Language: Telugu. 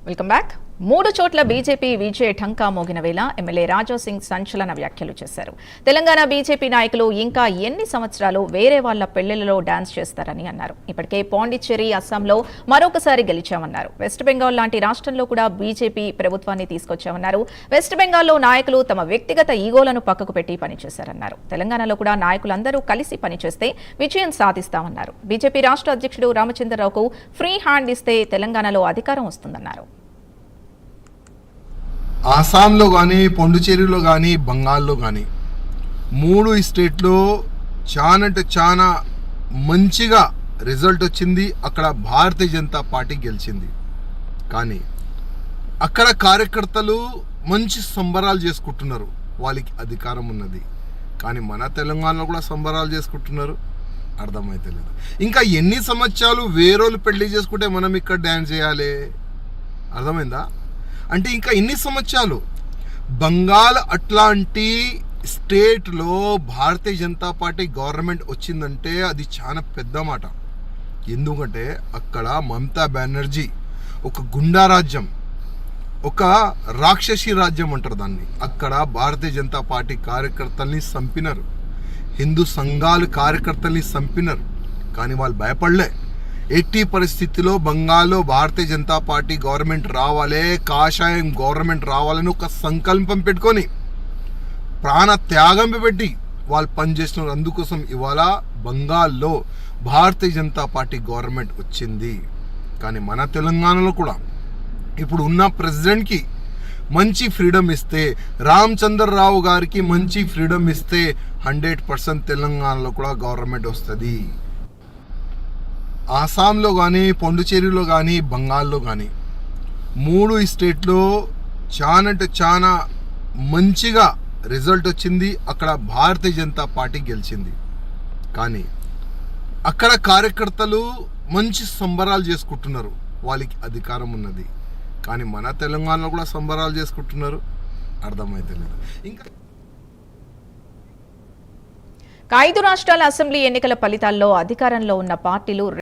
Welcome back. 3 చోట్ల బీజేపీ విజయ ఢంకా మోగిన వేళ ఎమ్మెల్యే రాజా సింగ్ సంచలన వ్యాఖ్యలు చేశారు. తెలంగాణ బీజేపీ నాయకులు ఇంకా ఎన్ని సంవత్సరాలు వేరే వాళ్ల పెళ్లిళ్లలో డాన్స్ చేస్తారని అన్నారు. ఇప్పటికే పాండిచ్చేరి, అస్సాంలో మరొకసారి గెలిచామన్నారు. వెస్ట్ బెంగాల్ లాంటి రాష్ట్రంలో కూడా బీజేపీ ప్రభుత్వాన్ని తీసుకొచ్చామన్నారు. వెస్ట్ బెంగాల్లో నాయకులు తమ వ్యక్తిగత ఈగోలను పక్కకు పెట్టి పనిచేశారన్నారు. తెలంగాణలో కూడా నాయకులందరూ కలిసి పనిచేస్తే విజయం సాధిస్తామన్నారు. బీజేపీ రాష్ట్ర అధ్యక్షుడు రామచంద్రరావుకు ఫ్రీ హ్యాండ్ ఇస్తే తెలంగాణలో అధికారం వస్తుందన్నారు. ఆసాంలో కానీ, పాండిచ్చేరిలో కానీ, బంగాల్లో కానీ 3 స్టేట్లో చాలా మంచిగా రిజల్ట్ వచ్చింది. అక్కడ భారతీయ జనతా పార్టీ గెలిచింది. కానీ అక్కడ కార్యకర్తలు మంచి సంబరాలు చేసుకుంటున్నారు, వాళ్ళకి అధికారం ఉన్నది. కానీ మన తెలంగాణలో కూడా సంబరాలు చేసుకుంటున్నారు, అర్థమైతే లేదు. ఇంకా ఎన్ని సంవత్సరాలు వేరోళ్ళు పెళ్లి చేసుకుంటే మనం ఇక్కడ డ్యాన్స్ చేయాలి? అర్థమైందా? అంటే ఇంకా ఎన్ని సంవత్సరాలు? బంగాల్ అట్లాంటి స్టేట్లో భారతీయ జనతా పార్టీ గవర్నమెంట్ వచ్చిందంటే అది చాలా పెద్ద మాట. ఎందుకంటే అక్కడ మమతా బెనర్జీ ఒక గుండా రాజ్యం, ఒక రాక్షసి రాజ్యం అంటారు దాన్ని. అక్కడ భారతీయ జనతా పార్టీ కార్యకర్తల్ని చంపినారు, హిందూ సంఘాలు కార్యకర్తల్ని చంపినారు. కానీ వాళ్ళు భయపడలే. ఎట్టి పరిస్థితిలో బంగాల్లో భారతీయ జనతా పార్టీ గవర్నమెంట్ రావాలే, కాషాయం గవర్నమెంట్ రావాలని ఒక సంకల్పం పెట్టుకొని ప్రాణ త్యాగం పెట్టి వాళ్ళు పనిచేస్తున్నారు. అందుకోసం ఇవాళ బంగాల్లో భారతీయ జనతా పార్టీ గవర్నమెంట్ వచ్చింది. కానీ మన తెలంగాణలో కూడా ఇప్పుడు ఉన్న ప్రెసిడెంట్కి మంచి ఫ్రీడమ్ ఇస్తే, రామచంద్రరావు గారికి మంచి ఫ్రీడమ్ ఇస్తే 100% తెలంగాణలో కూడా గవర్నమెంట్ వస్తుంది. ఆసాంలో కానీ, పాండిచ్చేరిలో కానీ, బంగాల్లో కానీ 3 స్టేట్లో చాలా మంచిగా రిజల్ట్ వచ్చింది. అక్కడ భారతీయ జనతా పార్టీ గెలిచింది. కానీ అక్కడ కార్యకర్తలు మంచి సంబరాలు చేసుకుంటున్నారు, వాళ్ళకి అధికారం ఉన్నది. కానీ మన తెలంగాణలో కూడా సంబరాలు చేసుకుంటున్నారు, అర్థమైతే లేదు. ఇంకా 5 రాష్ట్రాల అసెంబ్లీ ఎన్నికల ఫలితాల్లో అధికారంలో ఉన్న పార్టీలు